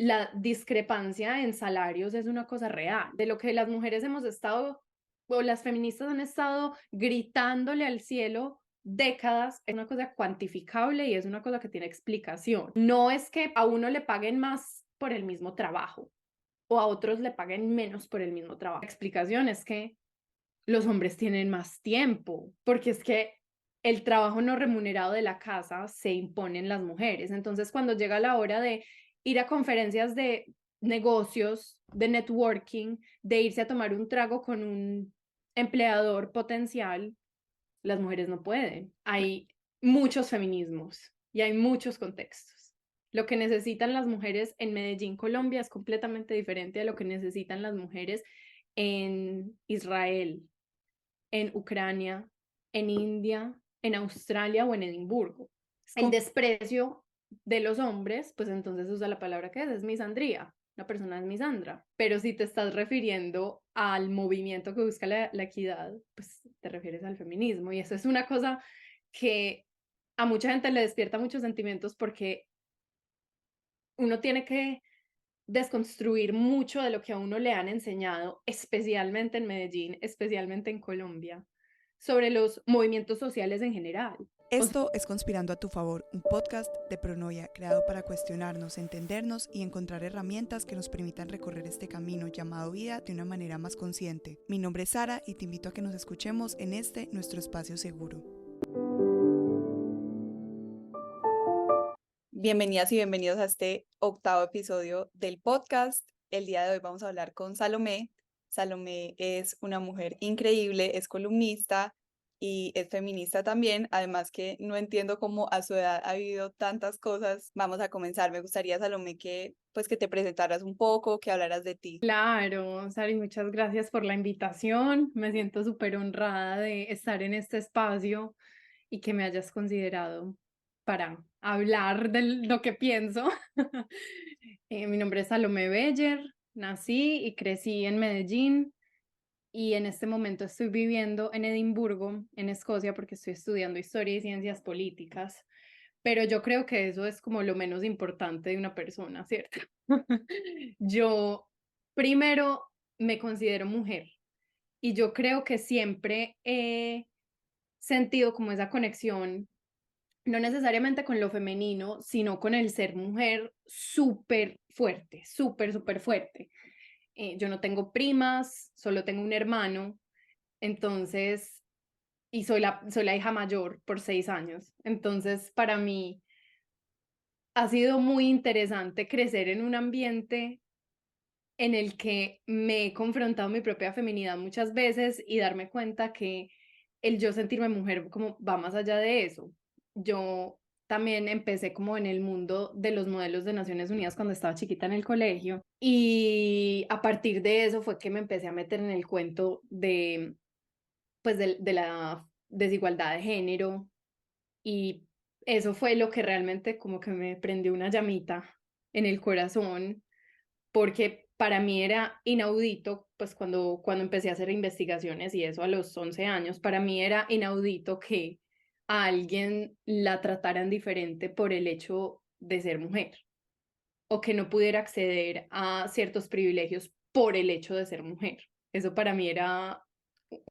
la discrepancia en salarios es una cosa real, de lo que las mujeres hemos estado, o las feministas han estado gritándole al cielo décadas, es una cosa cuantificable y es una cosa que tiene explicación. No es que a uno le paguen más por el mismo trabajo o a otros le paguen menos por el mismo trabajo. La explicación es que los hombres tienen más tiempo, porque es que el trabajo no remunerado de la casa se impone en las mujeres. Entonces, cuando llega la hora de ir a conferencias de negocios, de networking, de irse a tomar un trago con un empleador potencial, las mujeres no pueden. Hay muchos feminismos y hay muchos contextos. Lo que necesitan las mujeres en Medellín, Colombia, es completamente diferente a lo que necesitan las mujeres en Israel, en Ucrania, en India, en Australia o en Edimburgo. El desprecio de los hombres, pues entonces usa la palabra que es misandría. Una persona es misandra. Pero si te estás refiriendo al movimiento que busca la equidad, pues te refieres al feminismo. Y eso es una cosa que a mucha gente le despierta muchos sentimientos porque uno tiene que desconstruir mucho de lo que a uno le han enseñado, especialmente en Medellín, especialmente en Colombia, sobre los movimientos sociales en general. Esto es Conspirando a tu favor, un podcast de Pronoia creado para cuestionarnos, entendernos y encontrar herramientas que nos permitan recorrer este camino llamado vida de una manera más consciente. Mi nombre es Sara y te invito a que nos escuchemos en este nuestro espacio seguro. Bienvenidas y bienvenidos a este octavo episodio del podcast. El día de hoy vamos a hablar con Salomé. Salomé es una mujer increíble, es columnista y es feminista también, además que no entiendo cómo a su edad ha vivido tantas cosas. Vamos a comenzar. Me gustaría, Salomé, que te presentaras un poco, que hablaras de ti. Claro, Sari, muchas gracias por la invitación. Me siento súper honrada de estar en este espacio y que me hayas considerado para hablar de lo que pienso. Mi nombre es Salomé Beller, nací y crecí en Medellín y en este momento estoy viviendo en Edimburgo, en Escocia, porque estoy estudiando historia y ciencias políticas. Pero yo creo que eso es como lo menos importante de una persona, ¿cierto? Yo primero me considero mujer y yo creo que siempre he sentido como esa conexión, no necesariamente con lo femenino, sino con el ser mujer súper fuerte, súper, súper fuerte. Yo no tengo primas, solo tengo un hermano, entonces, y soy la hija mayor por 6 años. Entonces, para mí ha sido muy interesante crecer en un ambiente en el que me he confrontado mi propia feminidad muchas veces y darme cuenta que el yo sentirme mujer como va más allá de eso. Yo también empecé como en el mundo de los modelos de Naciones Unidas cuando estaba chiquita en el colegio y a partir de eso fue que me empecé a meter en el cuento de pues de la desigualdad de género y eso fue lo que realmente como que me prendió una llamita en el corazón porque para mí era inaudito, pues cuando empecé a hacer investigaciones y eso a los 11 años, para mí era inaudito que a alguien la trataran diferente por el hecho de ser mujer o que no pudiera acceder a ciertos privilegios por el hecho de ser mujer. Eso para mí era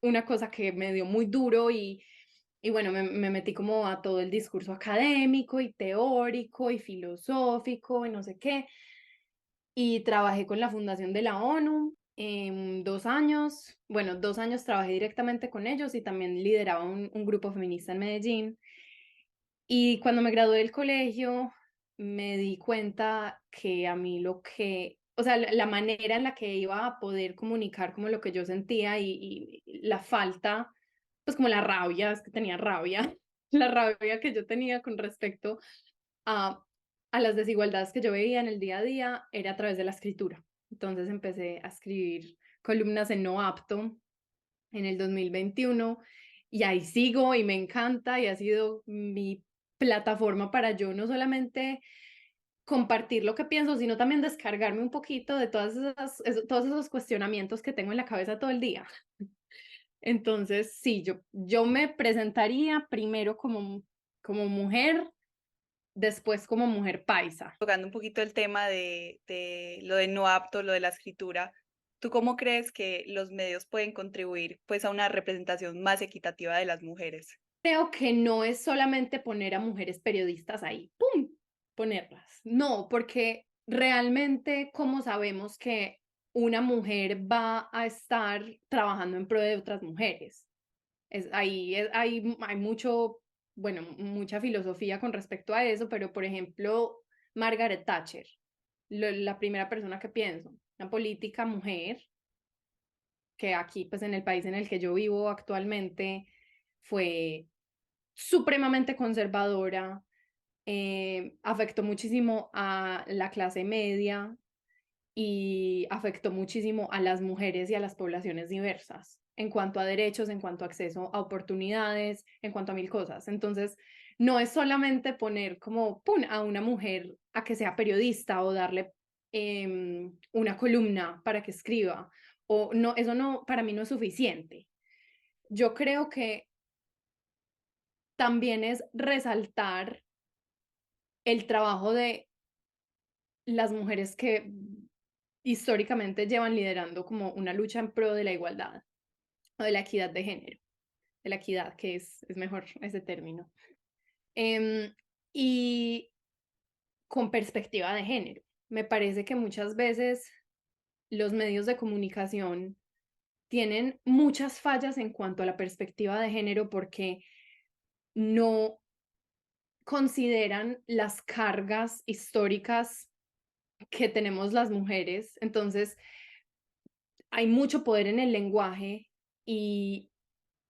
una cosa que me dio muy duro y bueno, me metí como a todo el discurso académico y teórico y filosófico y no sé qué y trabajé con la Fundación de la ONU en 2 años. Bueno, 2 años trabajé directamente con ellos y también lideraba un grupo feminista en Medellín. Y cuando me gradué del colegio, me di cuenta que a mí o sea, la manera en la que iba a poder comunicar como lo que yo sentía y la falta, pues como la rabia, es que tenía rabia, la rabia que yo tenía con respecto a, a las desigualdades que yo veía en el día a día era a través de la escritura. Entonces empecé a escribir columnas en No Apto en el 2021 y ahí sigo y me encanta y ha sido mi plataforma para yo no solamente compartir lo que pienso, sino también descargarme un poquito de todos esos cuestionamientos que tengo en la cabeza todo el día. Entonces, sí, yo me presentaría primero como mujer después como mujer paisa. Tocando un poquito el tema de lo de no apto, lo de la escritura, ¿tú cómo crees que los medios pueden contribuir pues a una representación más equitativa de las mujeres? Creo que no es solamente poner a mujeres periodistas ahí, ¡pum!, ponerlas. No, porque realmente, ¿cómo sabemos que una mujer va a estar trabajando en pro de otras mujeres? Hay mucho, bueno, mucha filosofía con respecto a eso, pero por ejemplo, Margaret Thatcher, la primera persona que pienso, una política mujer, que aquí, pues en el país en el que yo vivo actualmente, fue supremamente conservadora, afectó muchísimo a la clase media y afectó muchísimo a las mujeres y a las poblaciones diversas en cuanto a derechos, en cuanto a acceso a oportunidades, en cuanto a mil cosas. Entonces, no es solamente poner como ¡pum!, a una mujer a que sea periodista o darle una columna para que escriba, o no, eso no, para mí no es suficiente. Yo creo que también es resaltar el trabajo de las mujeres que históricamente llevan liderando como una lucha en pro de la igualdad o de la equidad de género, de la equidad, que es mejor ese término. Em, y con perspectiva de género. Me parece que muchas veces los medios de comunicación tienen muchas fallas en cuanto a la perspectiva de género porque no consideran las cargas históricas que tenemos las mujeres. Entonces, hay mucho poder en el lenguaje y,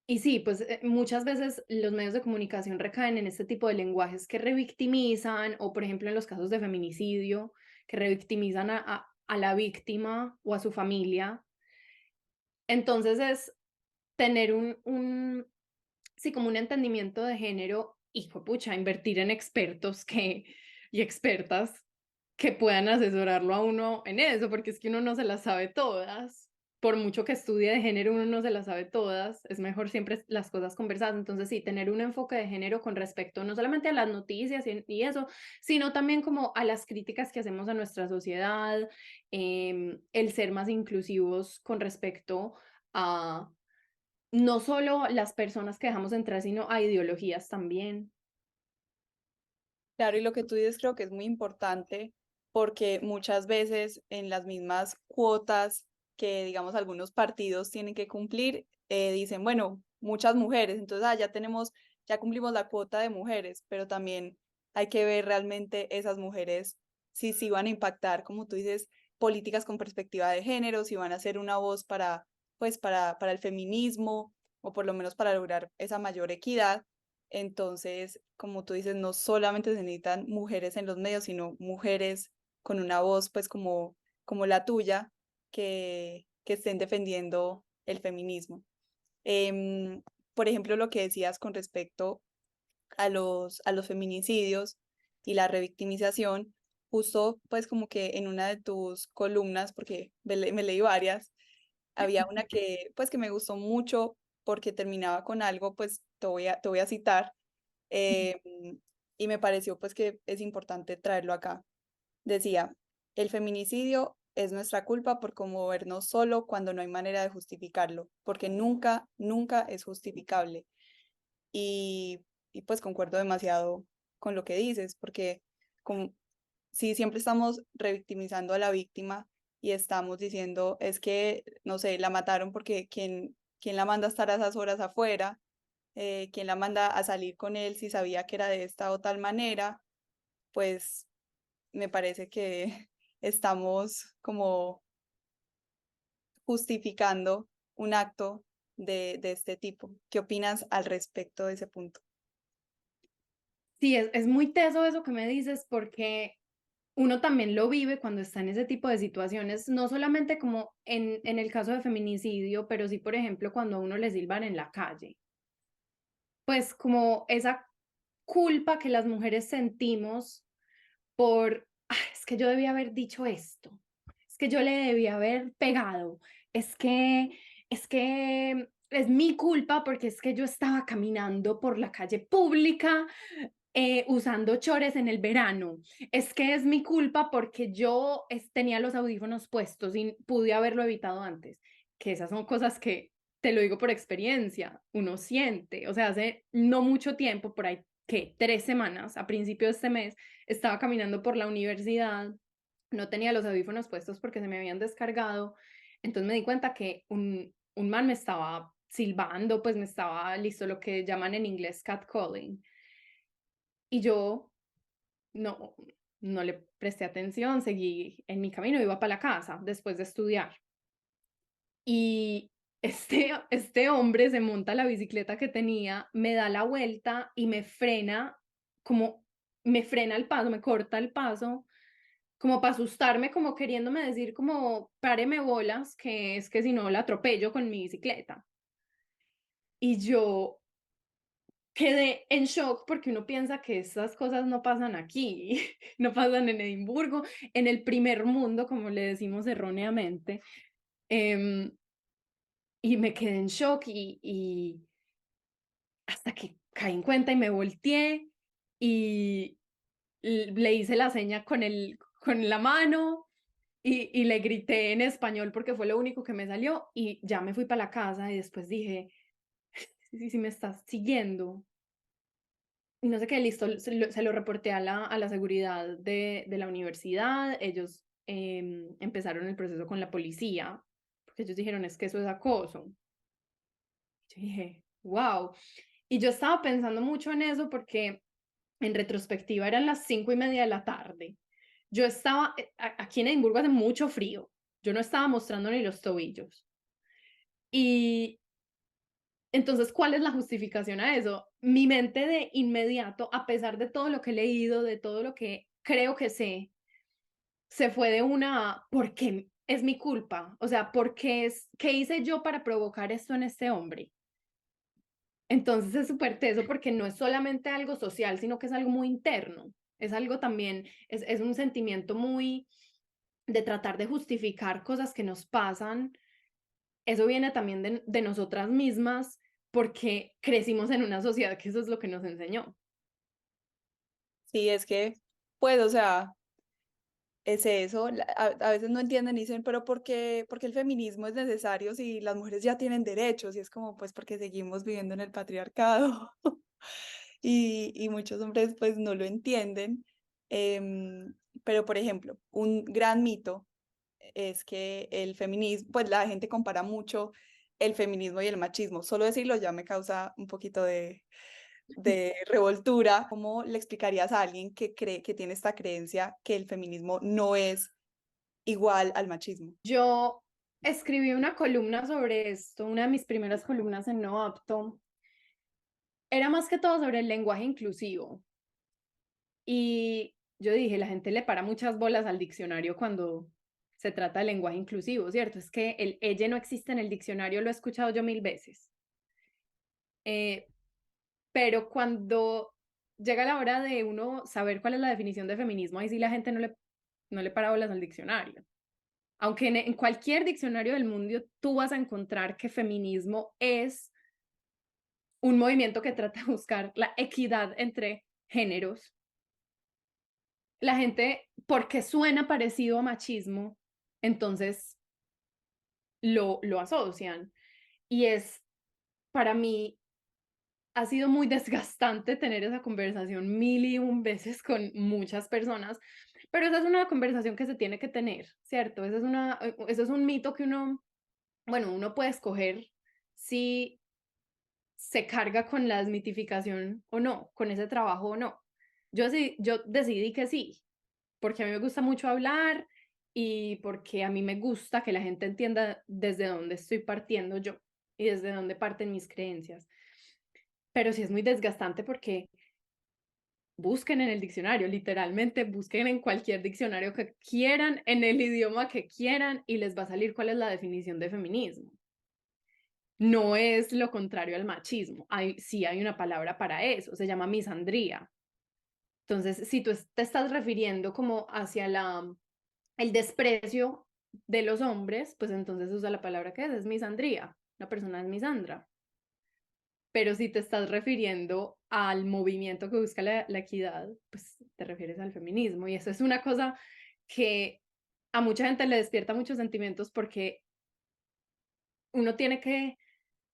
y sí, pues muchas veces los medios de comunicación recaen en este tipo de lenguajes que revictimizan o, por ejemplo, en los casos de feminicidio, que revictimizan a la víctima o a su familia. Entonces es tener sí, como un entendimiento de género y, pucha, invertir en expertos y expertas que puedan asesorarlo a uno en eso, porque es que uno no se las sabe todas. Por mucho que estudie de género, uno no se las sabe todas. Es mejor siempre las cosas conversadas. Entonces, sí, tener un enfoque de género con respecto no solamente a las noticias y eso, sino también como a las críticas que hacemos a nuestra sociedad, el ser más inclusivos con respecto a no solo las personas que dejamos entrar, sino a ideologías también. Claro, y lo que tú dices creo que es muy importante porque muchas veces en las mismas cuotas que, digamos, algunos partidos tienen que cumplir, dicen, bueno, muchas mujeres, entonces ya cumplimos la cuota de mujeres, pero también hay que ver realmente esas mujeres si van a impactar, como tú dices, políticas con perspectiva de género, si van a ser una voz para el feminismo o por lo menos para lograr esa mayor equidad. Entonces, como tú dices, no solamente se necesitan mujeres en los medios, sino mujeres con una voz, pues como la tuya, que estén defendiendo el feminismo. Em, por ejemplo, lo que decías con respecto a los feminicidios y la revictimización, justo pues como que en una de tus columnas, porque me leí varias, había una que pues que me gustó mucho porque terminaba con algo, pues te voy a citar, em, y me pareció pues que es importante traerlo acá. Decía, el feminicidio es nuestra culpa por conmovernos solo cuando no hay manera de justificarlo, porque nunca, nunca es justificable. Y, y pues concuerdo demasiado con lo que dices, porque como, si siempre estamos revictimizando a la víctima y estamos diciendo, es que, no sé, la mataron porque quién la manda a estar a esas horas afuera, quién la manda a salir con él si sabía que era de esta o tal manera, pues me parece que estamos como justificando un acto de este tipo. ¿Qué opinas al respecto de ese punto? Sí, es muy teso eso que me dices porque uno también lo vive cuando está en ese tipo de situaciones, no solamente como en el caso de feminicidio, pero sí, por ejemplo, cuando a uno le silban en la calle. Pues como esa culpa que las mujeres sentimos por, "Ah, es que yo debía haber dicho esto, es que yo le debía haber pegado, es que, es que es mi culpa porque es que yo estaba caminando por la calle pública usando chores en el verano. Es que es mi culpa porque yo tenía los audífonos puestos y pude haberlo evitado antes. Que esas son cosas que, te lo digo por experiencia, uno siente. O sea, hace no mucho tiempo, por ahí que 3 semanas, a principio de este mes, estaba caminando por la universidad, no tenía los audífonos puestos porque se me habían descargado. Entonces me di cuenta que un man me estaba silbando, pues me estaba listo, lo que llaman en inglés catcalling. Y yo no, no le presté atención, seguí en mi camino, iba para la casa después de estudiar. Y este hombre se monta a la bicicleta que tenía, me da la vuelta y me frena, como me frena el paso, me corta el paso, como para asustarme, como queriéndome decir como, páreme bolas, que es que si no la atropello con mi bicicleta. Y yo quedé en shock porque uno piensa que esas cosas no pasan aquí, no pasan en Edimburgo, en el primer mundo, como le decimos erróneamente. Em, y me quedé en shock y hasta que caí en cuenta y me volteé y le hice la seña con la mano y le grité en español porque fue lo único que me salió y ya me fui para la casa y después dije, si me estás siguiendo, y no sé qué, listo, se lo reporté a la seguridad de la universidad, ellos empezaron el proceso con la policía, porque ellos dijeron, es que eso es acoso. Yo dije, wow. Y yo estaba pensando mucho en eso porque en retrospectiva eran las 5:30 de la tarde. Yo estaba, aquí en Edimburgo hace mucho frío, yo no estaba mostrando ni los tobillos. Y entonces, ¿cuál es la justificación a eso? Mi mente de inmediato, a pesar de todo lo que he leído, de todo lo que creo que sé, se fue de una, ¿por qué es mi culpa? O sea, ¿qué hice yo para provocar esto en este hombre? Entonces es súper teso porque no es solamente algo social, sino que es algo muy interno. Es algo también, es un sentimiento muy de tratar de justificar cosas que nos pasan. Eso viene también de nosotras mismas porque crecimos en una sociedad que eso es lo que nos enseñó. Sí, es que, pues, o sea, es eso. A veces no entienden y dicen, pero ¿por qué el feminismo es necesario si las mujeres ya tienen derechos? Y es como, pues, porque seguimos viviendo en el patriarcado. Y muchos hombres, pues, no lo entienden. Pero, por ejemplo, un gran mito es que el feminismo, pues la gente compara mucho el feminismo y el machismo. Solo decirlo ya me causa un poquito de revoltura. ¿Cómo le explicarías a alguien que cree que tiene esta creencia que el feminismo no es igual al machismo? Yo escribí una columna sobre esto, una de mis primeras columnas en No Apto. Era más que todo sobre el lenguaje inclusivo. Y yo dije, la gente le para muchas bolas al diccionario cuando se trata de lenguaje inclusivo, ¿cierto? Es que el ella no existe en el diccionario, lo he escuchado yo 1000 veces. Eh, pero cuando llega la hora de uno saber cuál es la definición de feminismo, ahí sí la gente no le para bolas al diccionario. Aunque en cualquier diccionario del mundo tú vas a encontrar que feminismo es un movimiento que trata de buscar la equidad entre géneros. La gente, porque suena parecido a machismo, entonces lo asocian. Y para mí, ha sido muy desgastante tener esa conversación 1001 veces con muchas personas, pero esa es una conversación que se tiene que tener, ¿cierto? Eso es un mito que uno puede escoger si se carga con la desmitificación o no, con ese trabajo o no. Yo decidí que sí, porque a mí me gusta mucho hablar y porque a mí me gusta que la gente entienda desde dónde estoy partiendo yo y desde dónde parten mis creencias. Pero sí es muy desgastante porque busquen en el diccionario, literalmente busquen en cualquier diccionario que quieran, en el idioma que quieran y les va a salir cuál es la definición de feminismo. No es lo contrario al machismo, sí hay una palabra para eso, se llama misandría. Entonces, si tú te estás refiriendo como hacia el desprecio de los hombres, pues entonces usa la palabra que es misandría. Una persona es misandra. pero si te estás refiriendo al movimiento que busca la equidad, pues te refieres al feminismo. Y eso es una cosa que a mucha gente le despierta muchos sentimientos porque uno tiene que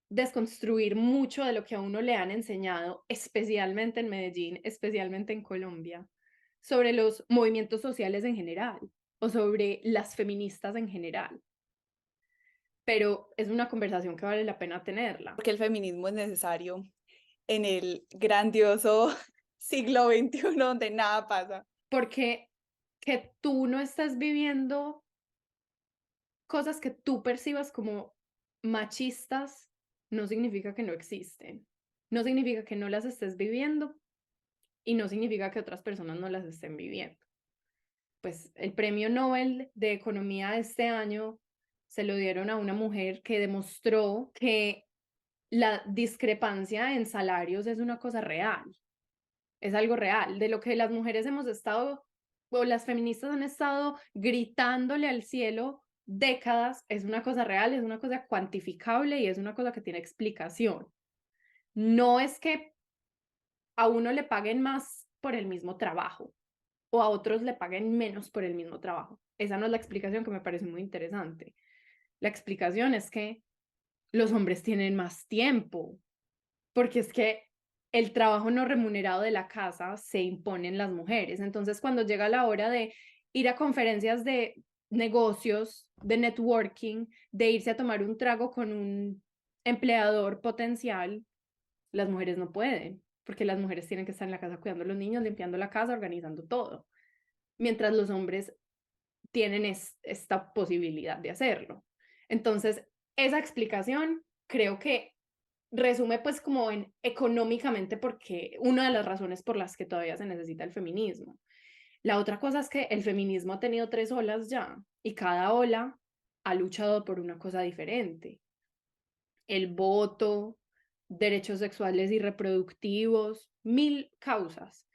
desconstruir mucho de lo que a uno le han enseñado, especialmente en Medellín, especialmente en Colombia, sobre los movimientos sociales en general o sobre las feministas en general. Pero es una conversación que vale la pena tenerla. Porque el feminismo es necesario en el grandioso siglo XXI donde nada pasa. Porque que tú no estés viviendo cosas que tú percibas como machistas no significa que no existen. No significa que no las estés viviendo y no significa que otras personas no las estén viviendo. Pues el premio Nobel de Economía de este año se lo dieron a una mujer que demostró que la discrepancia en salarios es una cosa real, es algo real, de lo que las mujeres hemos estado, o las feministas han estado gritándole al cielo décadas, es una cosa real, es una cosa cuantificable y es una cosa que tiene explicación. No es que a uno le paguen más por el mismo trabajo o a otros le paguen menos por el mismo trabajo. Esa no es la explicación, que me parece muy interesante. La explicación es que los hombres tienen más tiempo, porque es que el trabajo no remunerado de la casa se impone en las mujeres. Entonces, cuando llega la hora de ir a conferencias de negocios, de networking, de irse a tomar un trago con un empleador potencial, las mujeres no pueden, porque las mujeres tienen que estar en la casa cuidando a los niños, limpiando la casa, organizando todo, mientras los hombres tienen esta posibilidad de hacerlo. Entonces, esa explicación creo que resume pues como en económicamente porque una de las razones por las que todavía se necesita el feminismo. La otra cosa es que el feminismo ha tenido 3 olas ya y cada ola ha luchado por una cosa diferente. El voto, derechos sexuales y reproductivos, 1000 causas.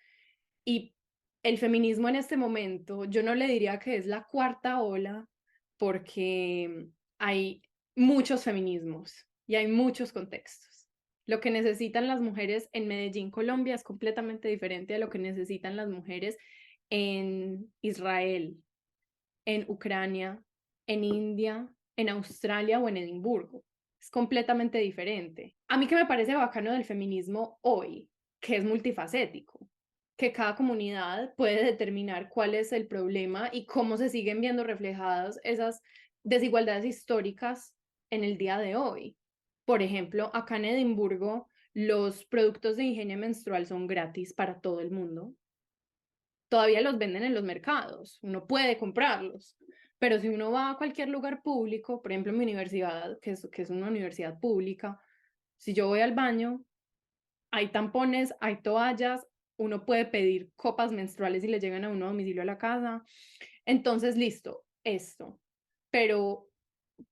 Y el feminismo en este momento, yo no le diría que es la cuarta ola, porque hay muchos feminismos y hay muchos contextos. Lo que necesitan las mujeres en Medellín, Colombia, es completamente diferente a lo que necesitan las mujeres en Israel, en Ucrania, en India, en Australia o en Edimburgo. Es completamente diferente. A mí que me parece bacano del feminismo hoy, que es multifacético, que cada comunidad puede determinar cuál es el problema y cómo se siguen viendo reflejadas esas desigualdades históricas en el día de hoy. Por ejemplo, acá en Edimburgo, los productos de higiene menstrual son gratis para todo el mundo. Todavía los venden en los mercados, uno puede comprarlos, pero si uno va a cualquier lugar público, por ejemplo en mi universidad, que es una universidad pública, si yo voy al baño, hay tampones, hay toallas, uno puede pedir copas menstruales y le llegan a uno a domicilio a la casa. Entonces, listo, esto. Pero,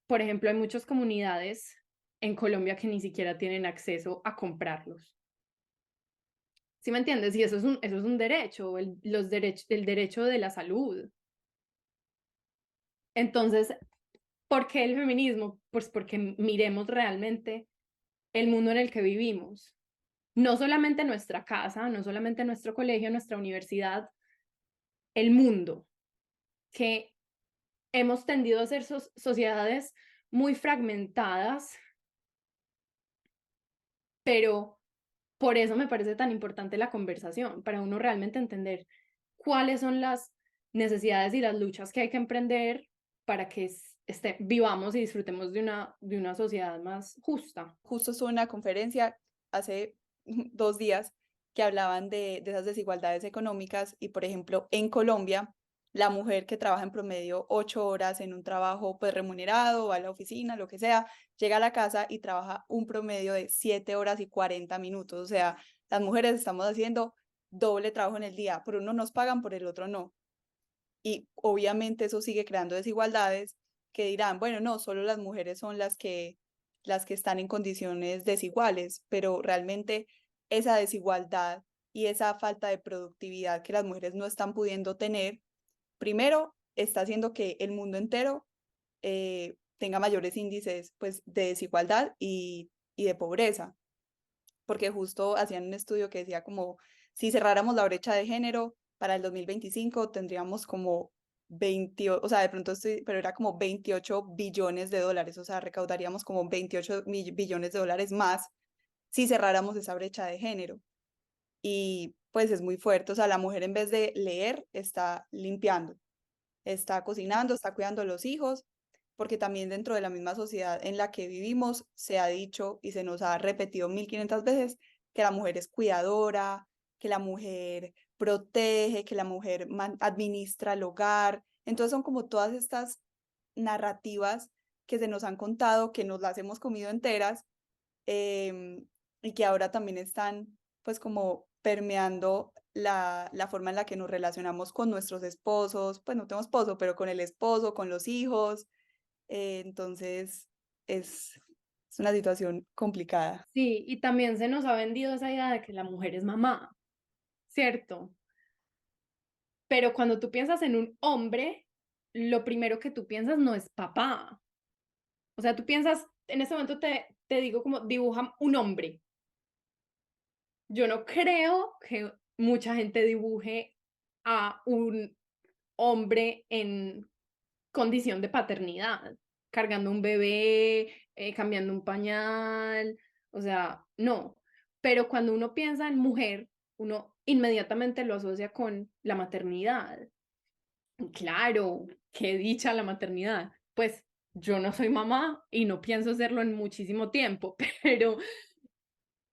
por ejemplo, hay muchas comunidades en Colombia que ni siquiera tienen acceso a comprarlos. ¿Sí me entiendes? Y eso es un derecho, el derecho de la salud. Entonces, ¿por qué el feminismo? Pues porque miremos realmente el mundo en el que vivimos. No solamente nuestra casa, no solamente nuestro colegio, nuestra universidad, el mundo, que hemos tendido a ser sociedades muy fragmentadas, pero por eso me parece tan importante la conversación, para uno realmente entender cuáles son las necesidades y las luchas que hay que emprender para que vivamos y disfrutemos de una sociedad más justa. Justo estuve en una conferencia hace 2 días que hablaban de esas desigualdades económicas y, por ejemplo, en Colombia, la mujer que trabaja en promedio 8 horas en un trabajo pues remunerado, va a la oficina, lo que sea, llega a la casa y trabaja un promedio de 7 horas y 40 minutos. O sea, las mujeres estamos haciendo doble trabajo en el día, por uno nos pagan, por el otro no. Y obviamente eso sigue creando desigualdades que dirán, bueno, no, solo las mujeres son las que están en condiciones desiguales, pero realmente esa desigualdad y esa falta de productividad que las mujeres no están pudiendo tener, primero está haciendo que el mundo entero tenga mayores índices pues, de desigualdad y de pobreza. porque justo hacían un estudio que decía como si cerráramos la brecha de género para el 2025 tendríamos como 20, o sea, de pronto estoy, pero era como 28 billones de dólares, o sea, recaudaríamos como 28 billones de dólares más si cerráramos esa brecha de género. Y pues es muy fuerte, o sea, la mujer en vez de leer está limpiando, está cocinando, está cuidando a los hijos, porque también dentro de la misma sociedad en la que vivimos se ha dicho y se nos ha repetido 1500 veces que la mujer es cuidadora, que la mujer protege, que la mujer administra el hogar. Entonces son como todas estas narrativas que se nos han contado, que nos las hemos comido enteras, em, y que ahora también están pues como permeando la forma en la que nos relacionamos con nuestros esposos, pues no tengo esposo, pero con el esposo, con los hijos. Entonces es, es una situación complicada. Sí, y también se nos ha vendido esa idea de que la mujer es mamá, ¿cierto? Pero cuando tú piensas en un hombre, lo primero que tú piensas no es papá. O sea, tú piensas, en este momento te digo como dibuja un hombre. Yo no creo que mucha gente dibuje a un hombre en condición de paternidad, cargando un bebé, cambiando un pañal, o sea, no. Pero cuando uno piensa en mujer, uno inmediatamente lo asocia con la maternidad. Claro, qué dicha la maternidad. Pues yo no soy mamá y no pienso serlo en muchísimo tiempo, pero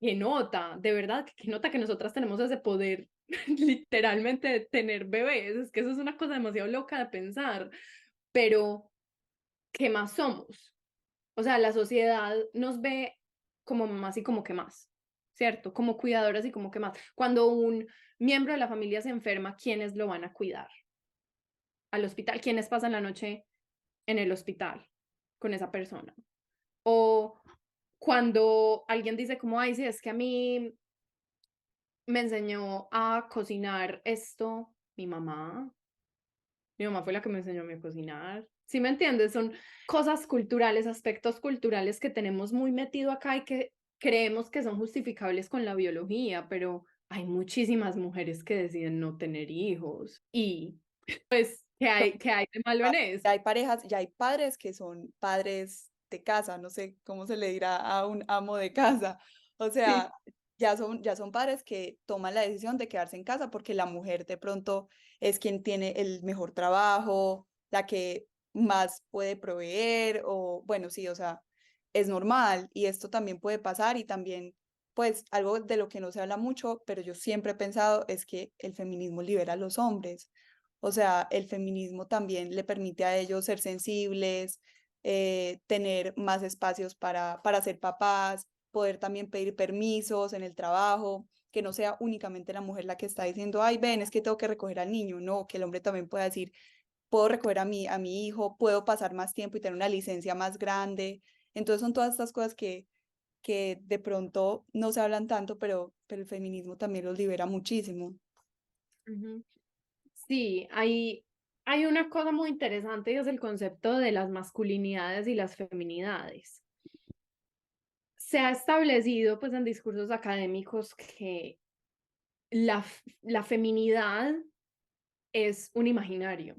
qué nota, de verdad, qué nota que nosotras tenemos ese poder literalmente de tener bebés. Es que eso es una cosa demasiado loca de pensar, pero ¿qué más somos? O sea, la sociedad nos ve como mamás y como que más, ¿cierto? Como cuidadoras y como que más. Cuando un miembro de la familia se enferma, ¿quiénes lo van a cuidar? Al hospital, ¿quiénes pasan la noche en el hospital con esa persona? O cuando alguien dice como, ay, sí, es que a mí me enseñó a cocinar esto, mi mamá fue la que me enseñó a mí a cocinar. ¿Sí me entiendes? Son cosas culturales, aspectos culturales que tenemos muy metido acá y que creemos que son justificables con la biología, pero hay muchísimas mujeres que deciden no tener hijos. Y pues, qué hay de malo en eso? Ya hay parejas, ya hay padres que son padres de casa, no sé cómo se le dirá a un amo de casa. O Sí. sea, ya son padres que toman la decisión de quedarse en casa porque la mujer de pronto es quien tiene el mejor trabajo, la que más puede proveer, o bueno, sí, o sea, es normal y esto también puede pasar y también, pues, algo de lo que no se habla mucho, pero yo siempre he pensado es que el feminismo libera a los hombres. O sea, el feminismo también le permite a ellos ser sensibles, tener más espacios para ser papás, poder también pedir permisos en el trabajo, que no sea únicamente la mujer la que está diciendo, ay, ven, es que tengo que recoger al niño. No, que el hombre también pueda decir, puedo recoger a mi hijo, puedo pasar más tiempo y tener una licencia más grande. Entonces son todas estas cosas que de pronto no se hablan tanto, pero el feminismo también los libera muchísimo. Ujú. Sí, hay una cosa muy interesante y es el concepto de las masculinidades y las feminidades. Se ha establecido pues en discursos académicos que la feminidad es un imaginario.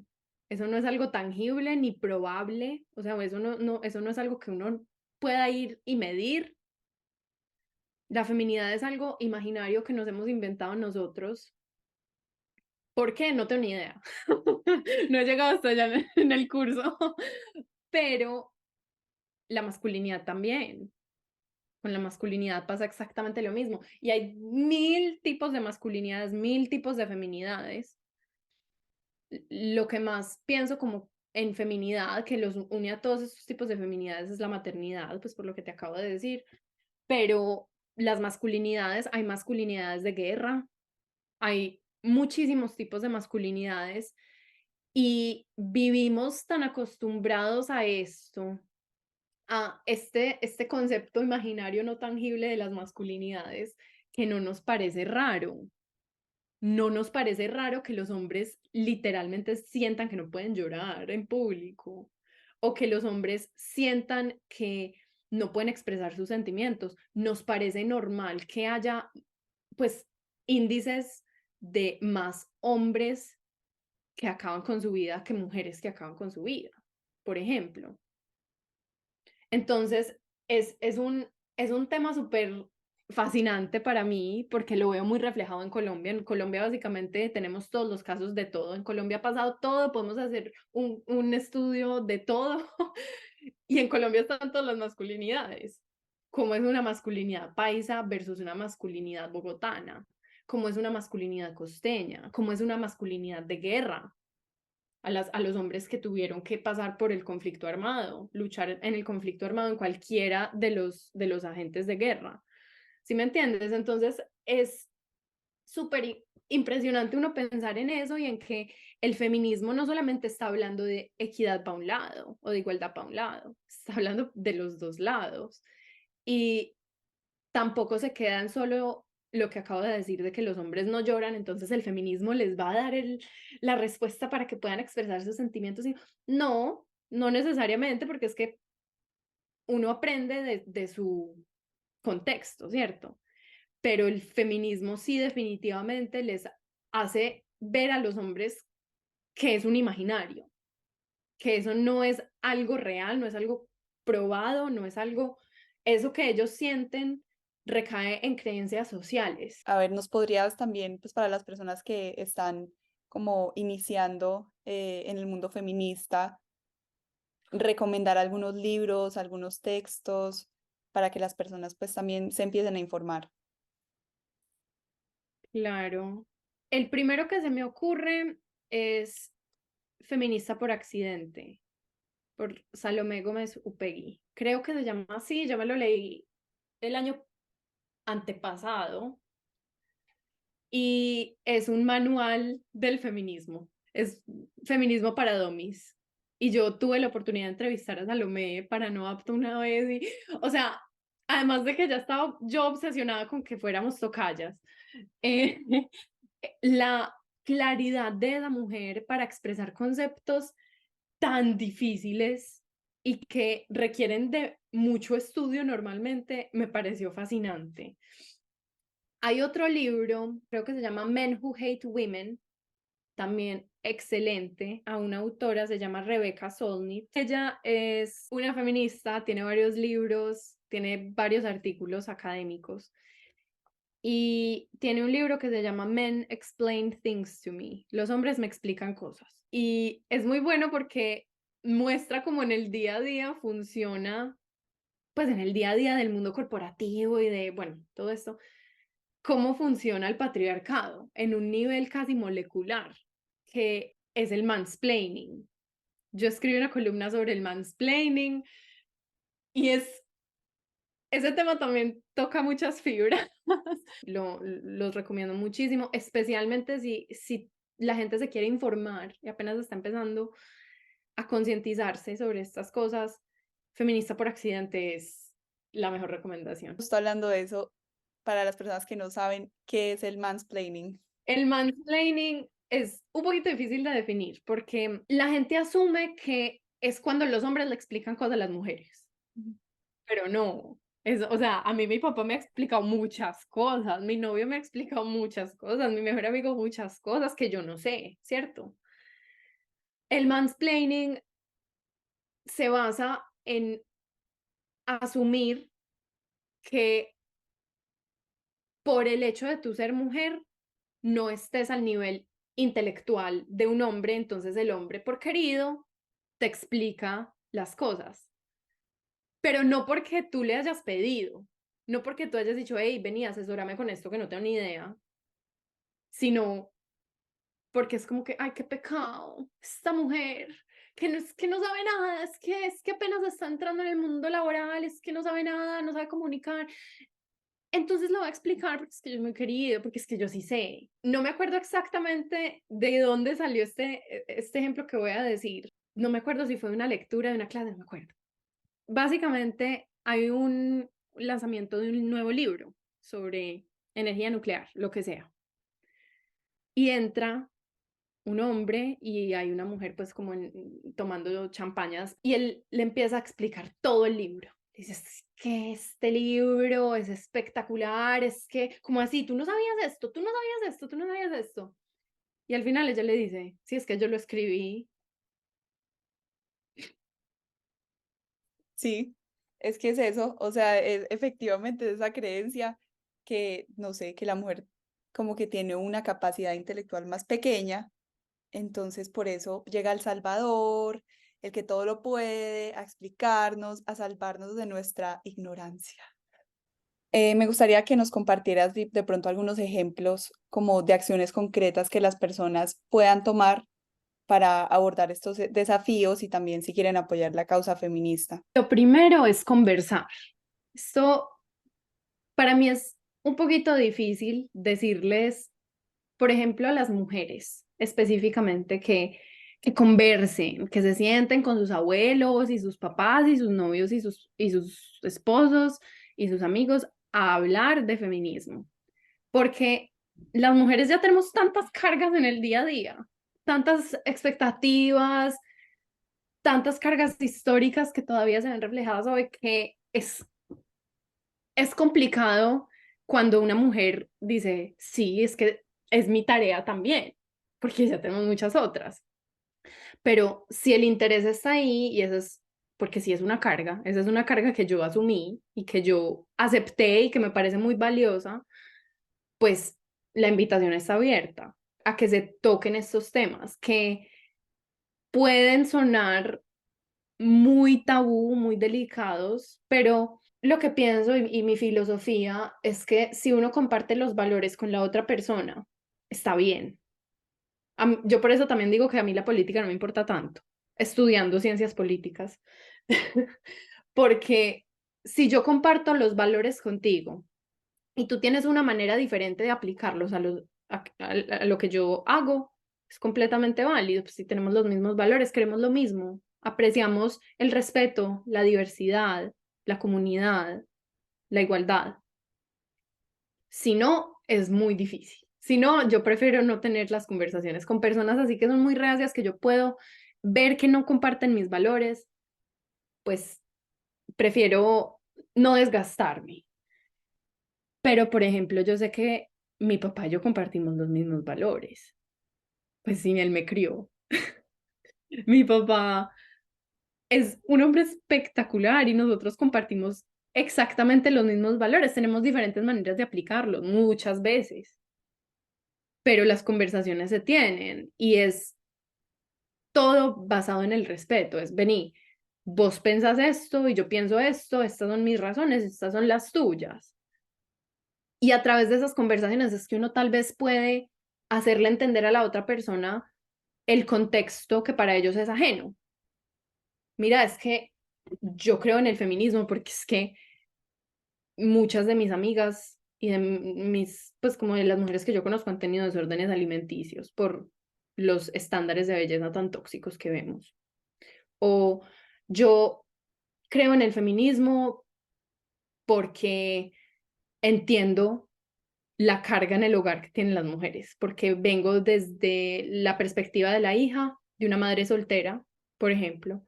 Eso no es algo tangible ni probable, o sea, eso no es algo que uno pueda ir y medir. La feminidad es algo imaginario que nos hemos inventado nosotros. ¿Por qué? No tengo ni idea. No he llegado hasta allá en el curso, pero la masculinidad también. Con la masculinidad pasa exactamente lo mismo. Y hay mil tipos de masculinidades, mil tipos de feminidades. Lo que más pienso como en feminidad, que los une a todos estos tipos de feminidades, es la maternidad, pues por lo que te acabo de decir. Pero las masculinidades, hay masculinidades de guerra, hay muchísimos tipos de masculinidades y vivimos tan acostumbrados a esto, a este concepto imaginario no tangible de las masculinidades, que no nos parece raro. No nos parece raro que los hombres literalmente sientan que no pueden llorar en público o que los hombres sientan que no pueden expresar sus sentimientos. Nos parece normal que haya, pues, índices de más hombres que acaban con su vida que mujeres que acaban con su vida, por ejemplo. Entonces, es un tema súper fascinante para mí porque lo veo muy reflejado en Colombia. En Colombia básicamente tenemos todos los casos de todo. En Colombia ha pasado todo, podemos hacer un estudio de todo y en Colombia están todas las masculinidades. Cómo es una masculinidad paisa versus una masculinidad bogotana, cómo es una masculinidad costeña, cómo es una masculinidad de guerra, a los hombres que tuvieron que pasar por el conflicto armado, luchar en el conflicto armado en cualquiera de los agentes de guerra. ¿Sí me entiendes? Entonces es súper impresionante uno pensar en eso y en que el feminismo no solamente está hablando de equidad para un lado o de igualdad para un lado, está hablando de los dos lados. Y tampoco se queda en solo lo que acabo de decir de que los hombres no lloran, entonces el feminismo les va a dar la respuesta para que puedan expresar sus sentimientos. Y no, no necesariamente, porque es que uno aprende de su contexto, ¿cierto? Pero el feminismo sí definitivamente les hace ver a los hombres que es un imaginario, que eso no es algo real, no es algo probado, no es algo, eso que ellos sienten recae en creencias sociales. A ver, ¿nos podrías también, pues para las personas que están como iniciando en el mundo feminista, recomendar algunos libros, algunos textos, para que las personas pues también se empiecen a informar? Claro. El primero que se me ocurre es Feminista por accidente, por Salomé Gómez Upegui. Creo que se llama así, yo me lo leí el año antepasado y es un manual del feminismo. Es feminismo para domis. Y yo tuve la oportunidad de entrevistar a Salomé para No Apto una vez y, o sea, además de que ya estaba yo obsesionada con que fuéramos tocallas, eh, la claridad de esa mujer para expresar conceptos tan difíciles y que requieren de mucho estudio normalmente, me pareció fascinante. Hay otro libro, creo que se llama Men Who Hate Women, también excelente, a una autora, se llama Rebecca Solnit. Ella es una feminista, tiene varios libros, tiene varios artículos académicos y tiene un libro que se llama Men Explain Things to Me. Los hombres me explican cosas. Y es muy bueno porque muestra cómo en el día a día funciona, pues en el día a día del mundo corporativo y de, bueno, todo esto, cómo funciona el patriarcado en un nivel casi molecular, que es el mansplaining. Yo escribí una columna sobre el mansplaining y ese tema también toca muchas fibras. Los recomiendo muchísimo, especialmente si la gente se quiere informar y apenas está empezando a concientizarse sobre estas cosas. Feminista por accidente es la mejor recomendación. Justo hablando de eso, para las personas que no saben qué es el mansplaining. El mansplaining es un poquito difícil de definir porque la gente asume que es cuando los hombres le explican cosas a las mujeres, pero no. O sea, a mí mi papá me ha explicado muchas cosas, mi novio me ha explicado muchas cosas, mi mejor amigo muchas cosas que yo no sé, ¿cierto? El mansplaining se basa en asumir que por el hecho de tu ser mujer no estés al nivel intelectual de un hombre, entonces el hombre por querido te explica las cosas, pero no porque tú le hayas pedido, no porque tú hayas dicho, hey, vení, asesórame con esto que no tengo ni idea, sino porque es como que, ay, qué pecado, esta mujer que no sabe nada, es que apenas está entrando en el mundo laboral, es que no sabe nada, no sabe comunicar. Entonces lo voy a explicar porque es que yo es muy querido, porque es que yo sí sé. No me acuerdo exactamente de dónde salió este ejemplo que voy a decir. No me acuerdo si fue de una lectura, de una clase, no me acuerdo. Básicamente hay un lanzamiento de un nuevo libro sobre energía nuclear, lo que sea. Y entra un hombre y hay una mujer pues como tomando champañas y él le empieza a explicar todo el libro. dices que este libro es espectacular, es que, como así, tú no sabías esto, tú no sabías esto, tú no sabías esto. Y al final ella le dice, sí, es que yo lo escribí. Sí, es que es eso, o sea, es efectivamente esa creencia que, no sé, que la mujer como que tiene una capacidad intelectual más pequeña, entonces por eso llega el Salvador, el que todo lo puede, a explicarnos, a salvarnos de nuestra ignorancia. Me gustaría que nos compartieras de pronto algunos ejemplos como de acciones concretas que las personas puedan tomar para abordar estos desafíos y también si quieren apoyar la causa feminista. Lo primero es conversar. Esto para mí es un poquito difícil decirles, por ejemplo, a las mujeres específicamente que conversen, que se sienten con sus abuelos y sus papás y sus novios y sus esposos y sus amigos a hablar de feminismo. Porque las mujeres ya tenemos tantas cargas en el día a día, tantas expectativas, tantas cargas históricas que todavía se ven reflejadas hoy que es complicado cuando una mujer dice, sí, es que es mi tarea también, porque ya tenemos muchas otras. Pero si el interés está ahí, y eso es, porque si es una carga, esa es una carga que yo asumí y que yo acepté y que me parece muy valiosa, pues la invitación está abierta a que se toquen estos temas que pueden sonar muy tabú, muy delicados, pero lo que pienso y mi filosofía es que si uno comparte los valores con la otra persona, está bien. Yo por eso también digo que a mí la política no me importa tanto, estudiando ciencias políticas, porque si yo comparto los valores contigo y tú tienes una manera diferente de aplicarlos a lo que yo hago, es completamente válido. Pues si tenemos los mismos valores, queremos lo mismo, apreciamos el respeto, la diversidad, la comunidad, la igualdad. Si no, es muy difícil. Si no, yo prefiero no tener las conversaciones con personas así que son muy reacias, que yo puedo ver que no comparten mis valores, pues prefiero no desgastarme. Pero, por ejemplo, yo sé que mi papá y yo compartimos los mismos valores. Pues sí, él me crió. Mi papá es un hombre espectacular y nosotros compartimos exactamente los mismos valores. Tenemos diferentes maneras de aplicarlos muchas veces, pero las conversaciones se tienen y es todo basado en el respeto. Es, vení, vos pensás esto y yo pienso esto, estas son mis razones, estas son las tuyas. Y a través de esas conversaciones es que uno tal vez puede hacerle entender a la otra persona el contexto que para ellos es ajeno. Mira, es que yo creo en el feminismo porque es que muchas de mis amigas y de mis, pues como de las mujeres que yo conozco han tenido desórdenes alimenticios por los estándares de belleza tan tóxicos que vemos. O yo creo en el feminismo porque entiendo la carga en el hogar que tienen las mujeres, porque vengo desde la perspectiva de la hija de una madre soltera, por ejemplo,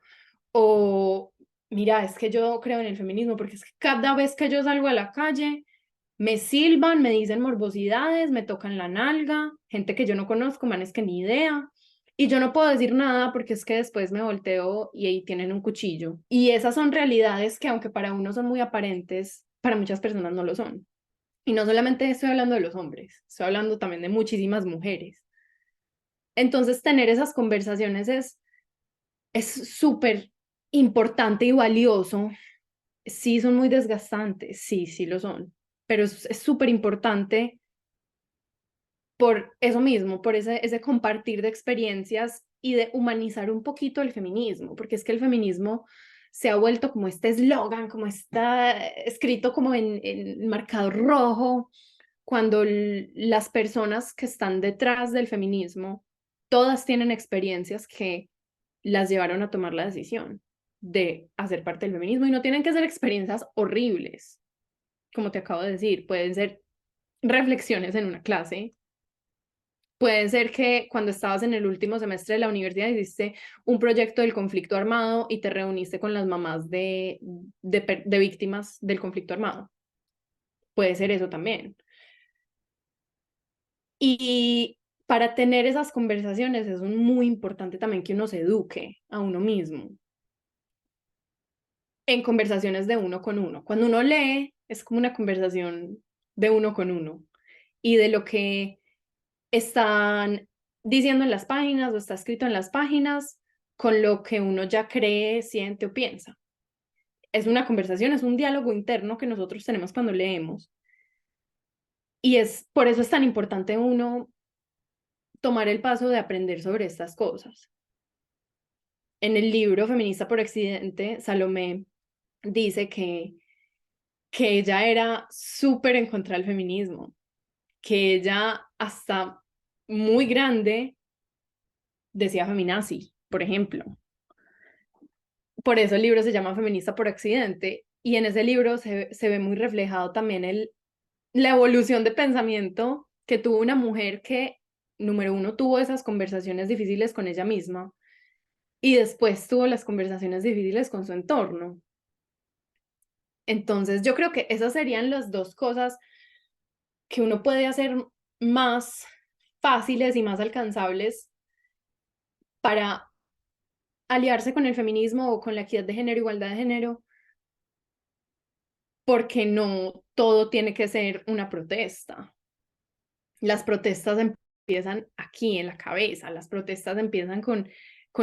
o mira, es que yo creo en el feminismo porque es que cada vez que yo salgo a la calle, me silban, me dicen morbosidades, me tocan la nalga, gente que yo no conozco, manes que ni idea. Y yo no puedo decir nada porque es que después me volteo y ahí tienen un cuchillo. Y esas son realidades que aunque para uno son muy aparentes, para muchas personas no lo son. Y no solamente estoy hablando de los hombres, estoy hablando también de muchísimas mujeres. Entonces, tener esas conversaciones es súper importante y valioso. Sí, son muy desgastantes, sí, sí lo son, pero es súper importante por eso mismo, por ese compartir de experiencias y de humanizar un poquito el feminismo, porque es que el feminismo se ha vuelto como este eslogan, como está escrito como en marcador rojo, cuando las personas que están detrás del feminismo, todas tienen experiencias que las llevaron a tomar la decisión de hacer parte del feminismo y no tienen que ser experiencias horribles, como te acabo de decir, pueden ser reflexiones en una clase Puede ser que cuando estabas en el último semestre de la universidad hiciste un proyecto del conflicto armado y te reuniste con las mamás de víctimas del conflicto armado. Puede ser eso también. Y para tener esas conversaciones es muy importante también que uno se eduque a uno mismo en conversaciones de uno con uno. Cuando uno lee, es como una conversación de uno con uno y de lo que están diciendo en las páginas o está escrito en las páginas con lo que uno ya cree, siente o piensa. Es una conversación, es un diálogo interno que nosotros tenemos cuando leemos. Y por eso es tan importante uno tomar el paso de aprender sobre estas cosas. En el libro Feminista por Accidente, Salomé dice que ella era súper en contra del feminismo, que ella hasta muy grande decía feminazi, por ejemplo. Por eso el libro se llama Feminista por Accidente y en ese libro se ve muy reflejado también la evolución de pensamiento que tuvo una mujer que, número uno, tuvo esas conversaciones difíciles con ella misma y después tuvo las conversaciones difíciles con su entorno. Entonces, yo creo que esas serían las dos cosas que uno puede hacer más fáciles y más alcanzables para aliarse con el feminismo o con la equidad de género, igualdad de género, porque no todo tiene que ser una protesta. Las protestas empiezan aquí en la cabeza, las protestas empiezan con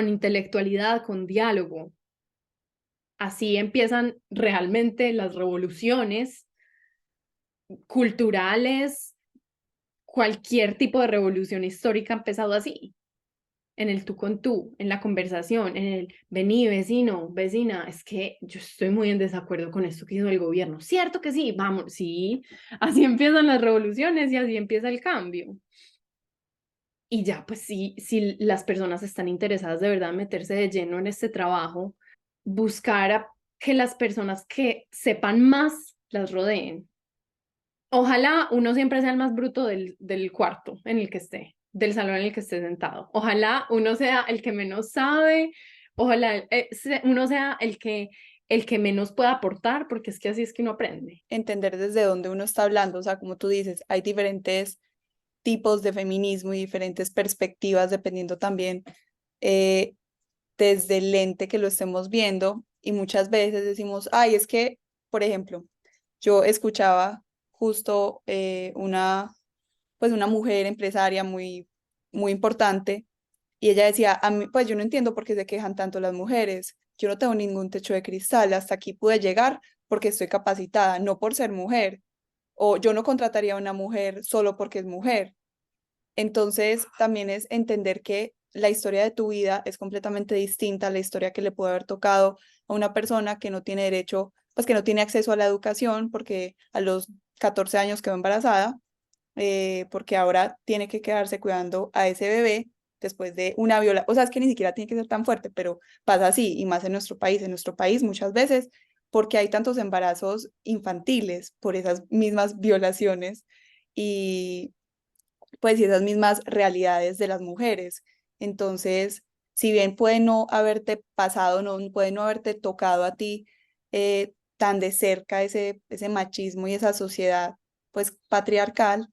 intelectualidad, con diálogo. Así empiezan realmente las revoluciones culturales, cualquier tipo de revolución histórica ha empezado así, en el tú con tú, en la conversación, en el vení, vecino, vecina, es que yo estoy muy en desacuerdo con esto que hizo el gobierno. Cierto que sí, vamos, sí, así empiezan las revoluciones y así empieza el cambio. Y ya, pues si las personas están interesadas de verdad en meterse de lleno en este trabajo, buscar a que las personas que sepan más las rodeen. Ojalá uno siempre sea el más bruto del cuarto en el que esté, del salón en el que esté sentado. Ojalá uno sea el que menos sabe, ojalá uno sea el que menos pueda aportar, porque es que así es que uno aprende. Entender desde dónde uno está hablando, o sea, como tú dices, hay diferentes tipos de feminismo y diferentes perspectivas dependiendo también eh, desde el lente que lo estemos viendo y muchas veces decimos, ay, es que, por ejemplo, yo escuchaba justo pues una mujer empresaria muy importante y ella decía, a mí, pues yo no entiendo por qué se quejan tanto las mujeres, yo no tengo ningún techo de cristal, hasta aquí pude llegar porque estoy capacitada, no por ser mujer, o yo no contrataría a una mujer solo porque es mujer. Entonces, también es entender que la historia de tu vida es completamente distinta a la historia que le puede haber tocado a una persona que no tiene derecho, pues que no tiene acceso a la educación porque a los 14 años quedó embarazada, porque ahora tiene que quedarse cuidando a ese bebé después de una violación. O sea, es que ni siquiera tiene que ser tan fuerte, pero pasa así, y más en nuestro país. En nuestro país muchas veces, porque hay tantos embarazos infantiles por esas mismas violaciones. Y pues y esas mismas realidades de las mujeres. Entonces, si bien puede no haberte pasado, no puede no haberte tocado a ti tan de cerca ese machismo y esa sociedad pues patriarcal,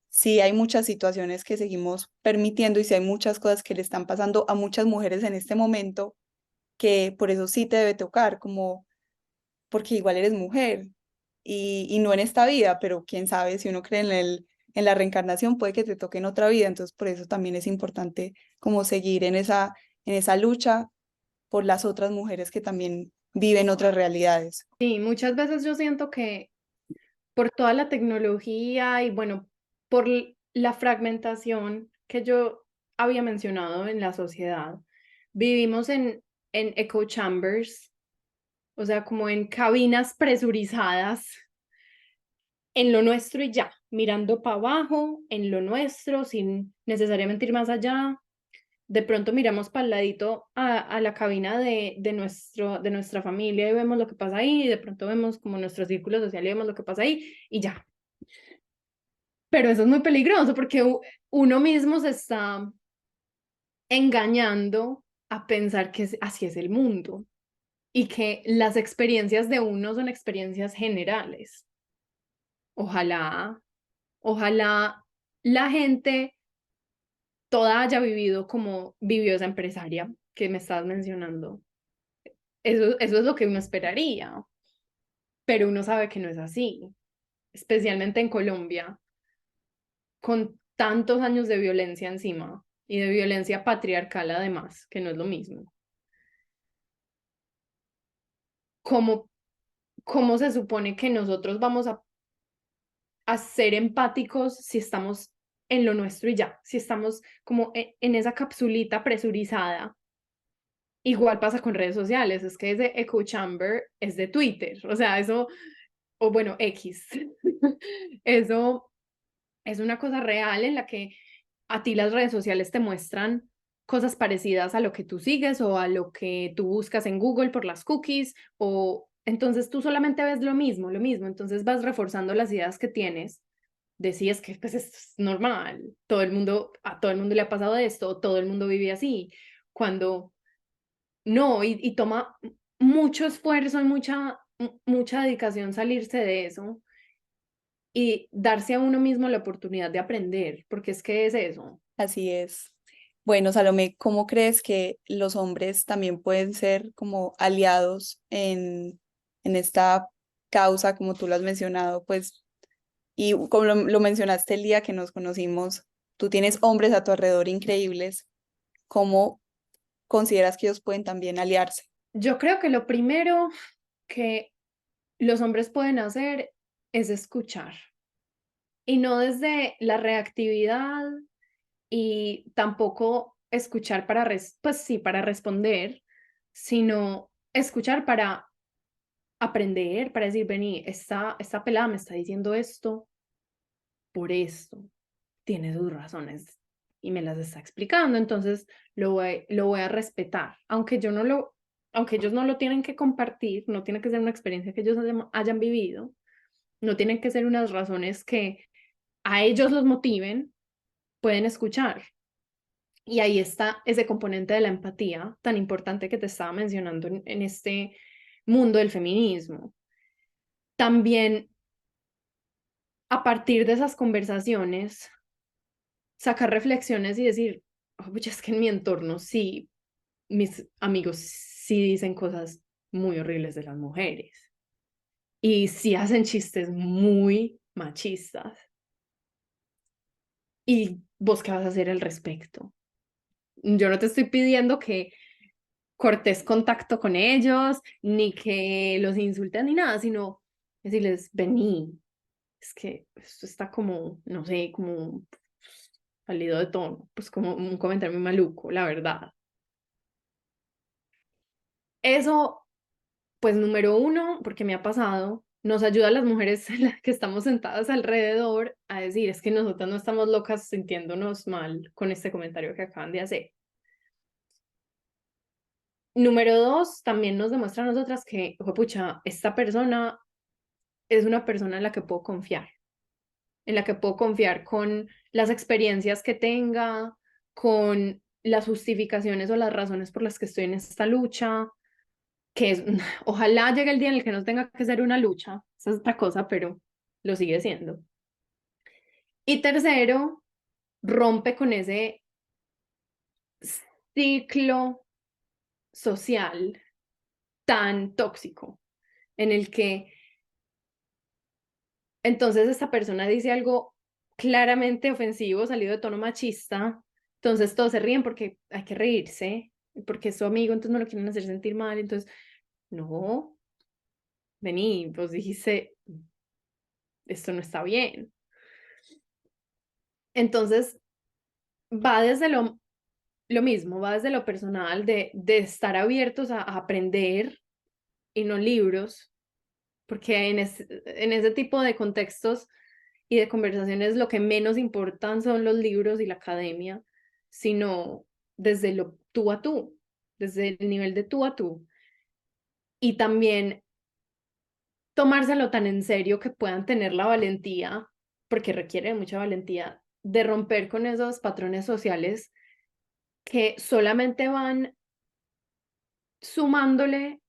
sí hay muchas situaciones que seguimos permitiendo y sí hay muchas cosas que le están pasando a muchas mujeres en este momento que por eso sí te debe tocar, como porque igual eres mujer y no en esta vida, pero quién sabe si uno cree en la reencarnación, puede que te toque en otra vida, entonces por eso también es importante como seguir en esa lucha por las otras mujeres que también viven otras realidades. Sí, muchas veces yo siento que por toda la tecnología y bueno, por la fragmentación que yo había mencionado en la sociedad, vivimos en echo chambers, o sea, como en cabinas presurizadas, en lo nuestro y ya, mirando para abajo, en lo nuestro, sin necesariamente ir más allá. De pronto miramos para el ladito a la cabina de nuestra familia y vemos lo que pasa ahí, y de pronto vemos como nuestro círculo social y vemos lo que pasa ahí, y ya. Pero eso es muy peligroso porque uno mismo se está engañando a pensar que así es el mundo y que las experiencias de uno son experiencias generales. Ojalá, ojalá la gente toda haya vivido como vivió esa empresaria que me estabas mencionando. Eso es lo que uno esperaría, pero uno sabe que no es así, especialmente en Colombia, con tantos años de violencia encima y de violencia patriarcal además, que no es lo mismo. ¿Cómo, cómo se supone que nosotros vamos a ser empáticos si estamos en lo nuestro y ya, si estamos como en esa capsulita presurizada? Igual pasa con redes sociales, es que ese echo chamber es de Twitter, o sea, eso, o bueno, X, eso es una cosa real en la que a ti las redes sociales te muestran cosas parecidas a lo que tú sigues o a lo que tú buscas en Google por las cookies, o entonces tú solamente ves lo mismo, entonces vas reforzando las ideas que tienes. Decías que pues es normal, todo el mundo, a todo el mundo le ha pasado esto, todo el mundo vive así, cuando no, y toma mucho esfuerzo y mucha dedicación salirse de eso y darse a uno mismo la oportunidad de aprender, porque es que es eso. Así es. Bueno, Salomé, ¿cómo crees que los hombres también pueden ser como aliados en esta causa, como tú lo has mencionado? Pues, y como lo mencionaste el día que nos conocimos, tú tienes hombres a tu alrededor increíbles. ¿Cómo consideras que ellos pueden también aliarse? Yo creo que lo primero que los hombres pueden hacer es escuchar y no desde la reactividad y tampoco escuchar para, pues sí, para responder, sino escuchar para aprender, para decir, vení, esta pelada me está diciendo esto por esto, tiene sus razones y me las está explicando, entonces lo voy a respetar, aunque ellos no lo tienen que compartir, no tiene que ser una experiencia que ellos hayan vivido, no tienen que ser unas razones que a ellos los motiven, pueden escuchar. Y ahí está ese componente de la empatía tan importante que te estaba mencionando en este mundo del feminismo. También a partir de esas conversaciones, sacar reflexiones y decir, oh, pucha, es que en mi entorno sí, mis amigos sí dicen cosas muy horribles de las mujeres y sí hacen chistes muy machistas. ¿Y vos qué vas a hacer al respecto? Yo no te estoy pidiendo que cortes contacto con ellos, ni que los insultes, ni nada, sino decirles, vení, es que esto está como, no sé, como salido de tono, pues como un comentario muy maluco, la verdad. Eso, pues número uno, porque me ha pasado, nos ayuda a las mujeres que estamos sentadas alrededor a decir, es que nosotras no estamos locas sintiéndonos mal con este comentario que acaban de hacer. Número dos, también nos demuestra a nosotras que, pucha, esta persona es una persona en la que puedo confiar, en la que puedo confiar con las experiencias que tenga, con las justificaciones o las razones por las que estoy en esta lucha, que es, ojalá llegue el día en el que no tenga que ser una lucha, esa es otra cosa, pero lo sigue siendo. Y tercero, rompe con ese ciclo social tan tóxico en el que entonces esta persona dice algo claramente ofensivo, salido de tono machista, entonces todos se ríen porque hay que reírse, porque es su amigo, entonces no lo quieren hacer sentir mal, entonces, no, vení, vos dijiste, esto no está bien. Entonces, va desde lo mismo, va desde lo personal, de estar abiertos a aprender y no libros, porque en ese tipo de contextos y de conversaciones lo que menos importan son los libros y la academia, sino desde lo tú a tú, desde el nivel de tú a tú. Y también tomárselo tan en serio que puedan tener la valentía, porque requiere mucha valentía de romper con esos patrones sociales que solamente van sumándole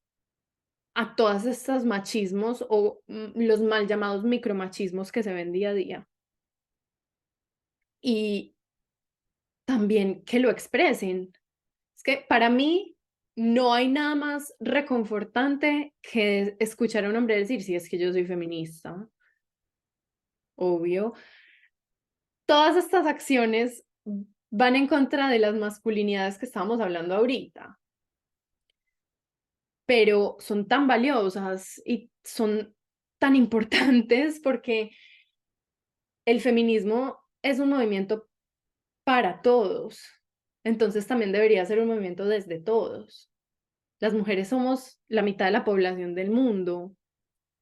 a todas estas machismos o los mal llamados micromachismos que se ven día a día. Y también que lo expresen. Es que para mí no hay nada más reconfortante que escuchar a un hombre decir, sí, es que yo soy feminista, obvio. Todas estas acciones van en contra de las masculinidades que estábamos hablando ahorita, pero son tan valiosas y son tan importantes porque el feminismo es un movimiento para todos, entonces también debería ser un movimiento desde todos. Las mujeres somos la mitad de la población del mundo,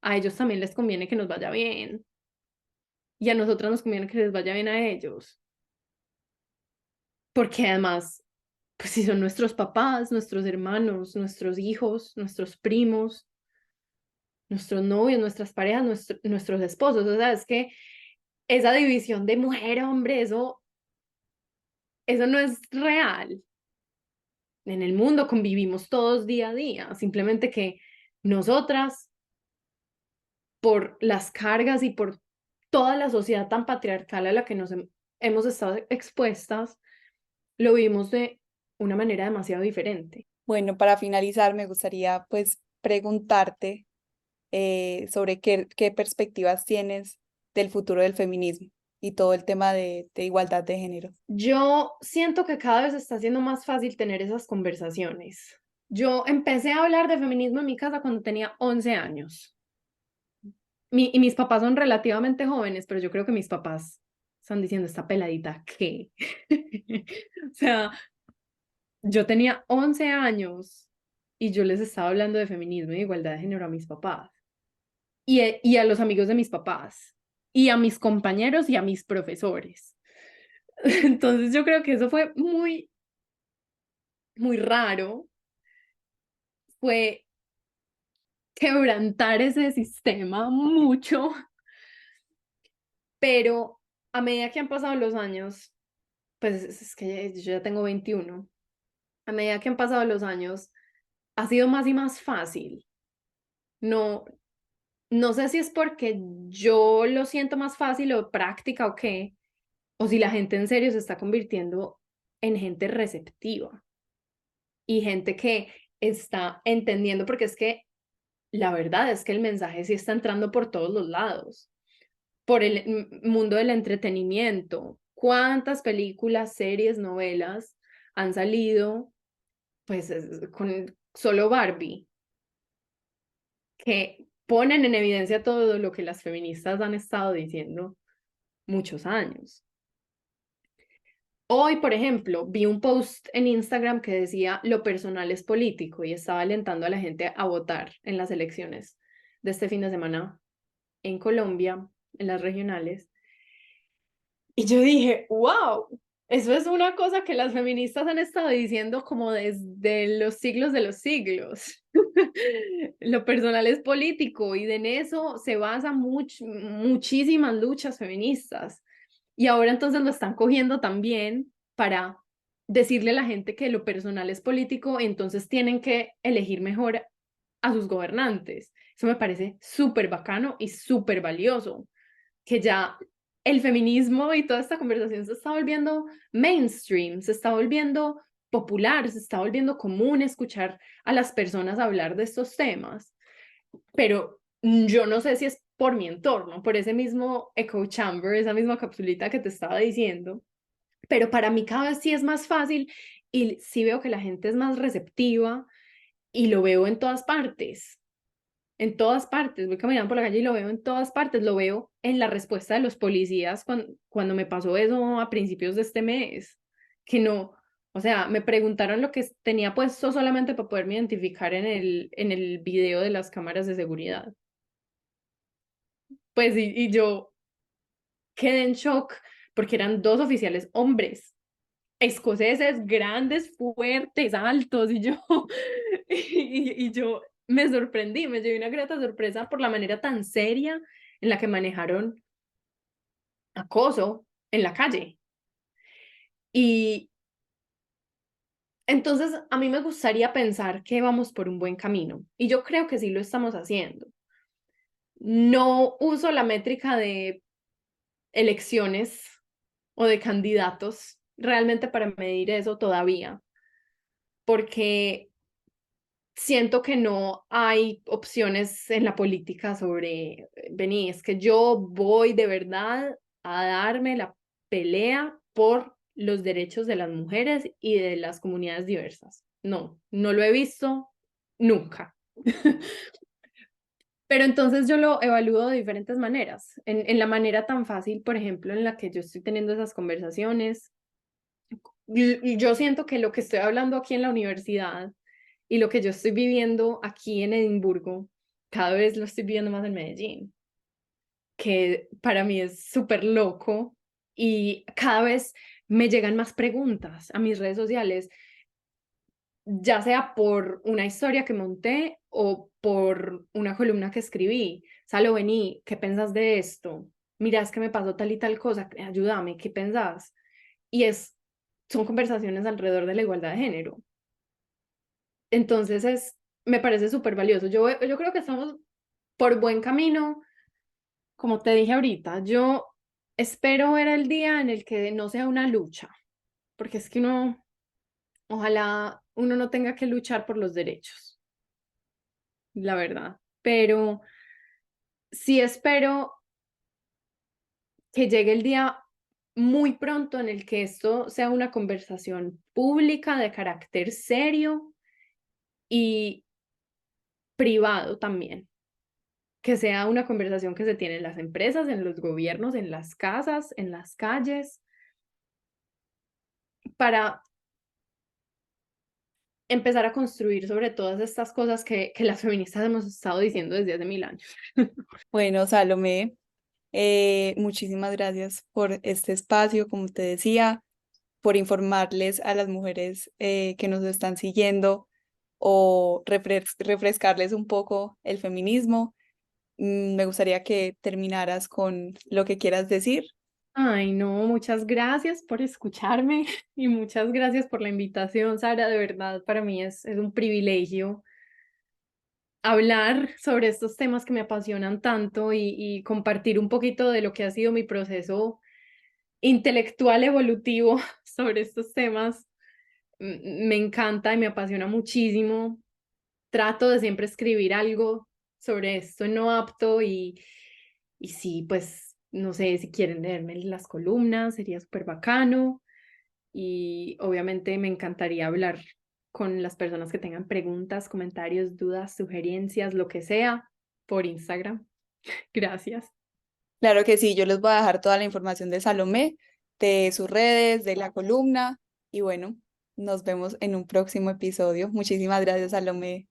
a ellos también les conviene que nos vaya bien y a nosotras nos conviene que les vaya bien a ellos, porque además, pues si son nuestros papás, nuestros hermanos, nuestros hijos, nuestros primos, nuestros novios, nuestras parejas, nuestros esposos, o sea, es que esa división de mujer-hombre, eso no es real. En el mundo convivimos todos día a día, simplemente que nosotras, por las cargas y por toda la sociedad tan patriarcal a la que nos hemos estado expuestas, lo vimos de una manera demasiado diferente. Bueno, para finalizar, me gustaría pues preguntarte sobre qué perspectivas tienes del futuro del feminismo y todo el tema de igualdad de género. Yo siento que cada vez está siendo más fácil tener esas conversaciones. Yo empecé a hablar de feminismo en mi casa cuando tenía 11 años. Y mis papás son relativamente jóvenes, pero yo creo que mis papás están diciendo, esta peladita, ¿qué? O sea, yo tenía 11 años y yo les estaba hablando de feminismo y de igualdad de género a mis papás y a los amigos de mis papás y a mis compañeros y a mis profesores. Entonces yo creo que eso fue muy, muy raro, fue quebrantar ese sistema mucho, pero a medida que han pasado los años, pues es que yo ya tengo 21, a medida que han pasado los años, ha sido más y más fácil. No, no sé si es porque yo lo siento más fácil o práctica o qué, o si la gente en serio se está convirtiendo en gente receptiva y gente que está entendiendo, porque es que la verdad es que el mensaje sí está entrando por todos los lados, por el mundo del entretenimiento. ¿Cuántas películas, series, novelas han salido pues con solo Barbie, que ponen en evidencia todo lo que las feministas han estado diciendo muchos años? Hoy, por ejemplo, vi un post en Instagram que decía lo personal es político y estaba alentando a la gente a votar en las elecciones de este fin de semana en Colombia, en las regionales. Y yo dije, wow, eso es una cosa que las feministas han estado diciendo como desde los siglos de los siglos. Lo personal es político y en eso se basan muchísimas luchas feministas. Y ahora entonces lo están cogiendo también para decirle a la gente que lo personal es político, entonces tienen que elegir mejor a sus gobernantes. Eso me parece súper bacano y súper valioso, que ya el feminismo y toda esta conversación se está volviendo mainstream, se está volviendo popular, se está volviendo común escuchar a las personas hablar de estos temas. Pero yo no sé si es por mi entorno, por ese mismo echo chamber, esa misma capsulita que te estaba diciendo, pero para mí cada vez sí es más fácil y sí veo que la gente es más receptiva y lo veo en todas partes. En todas partes, voy caminando por la calle y lo veo en todas partes, lo veo en la respuesta de los policías cuando me pasó eso a principios de este mes, que no, o sea, me preguntaron lo que tenía puesto solamente para poderme identificar en el video de las cámaras de seguridad. Pues y yo quedé en shock porque eran dos oficiales hombres, escoceses, grandes, fuertes, altos, y yo, y yo me sorprendí, me llevé una grata sorpresa por la manera tan seria en la que manejaron acoso en la calle. Y entonces a mí me gustaría pensar que vamos por un buen camino y yo creo que sí lo estamos haciendo. No uso la métrica de elecciones o de candidatos realmente para medir eso todavía, porque siento que no hay opciones en la política sobre, vení, es que yo voy de verdad a darme la pelea por los derechos de las mujeres y de las comunidades diversas. No, no lo he visto nunca. Pero entonces yo lo evalúo de diferentes maneras. La manera tan fácil, por ejemplo, en la que yo estoy teniendo esas conversaciones, yo siento que lo que estoy hablando aquí en la universidad y lo que yo estoy viviendo aquí en Edimburgo, cada vez lo estoy viviendo más en Medellín, que para mí es súper loco y cada vez me llegan más preguntas a mis redes sociales, ya sea por una historia que monté o por una columna que escribí. Salo, vení, ¿qué pensás de esto? Mira, es que me pasó tal y tal cosa, ayúdame, ¿qué pensás? Y son conversaciones alrededor de la igualdad de género. Entonces me parece súper valioso. Yo creo que estamos por buen camino. Como te dije ahorita, yo espero ver el día en el que no sea una lucha, porque es que ojalá uno no tenga que luchar por los derechos, la verdad. Pero sí espero que llegue el día muy pronto en el que esto sea una conversación pública de carácter serio y privado también, que sea una conversación que se tiene en las empresas, en los gobiernos, en las casas, en las calles, para empezar a construir sobre todas estas cosas que las feministas hemos estado diciendo desde hace 1000 años. Bueno, Salomé, muchísimas gracias por este espacio, como te decía, por informarles a las mujeres que nos están siguiendo o refrescarles un poco el feminismo. Me gustaría que terminaras con lo que quieras decir. Ay, no, muchas gracias por escucharme y muchas gracias por la invitación, Sara. De verdad, para mí es un privilegio hablar sobre estos temas que me apasionan tanto y compartir un poquito de lo que ha sido mi proceso intelectual evolutivo sobre estos temas. Me encanta y me apasiona muchísimo. Trato de siempre escribir algo sobre esto en no apto y sí, pues no sé si quieren leerme las columnas, sería súper bacano y obviamente me encantaría hablar con las personas que tengan preguntas, comentarios, dudas, sugerencias, lo que sea, por Instagram. Gracias. Claro que sí, yo les voy a dejar toda la información de Salomé, de sus redes, de la columna y bueno, nos vemos en un próximo episodio. Muchísimas gracias, Salomé.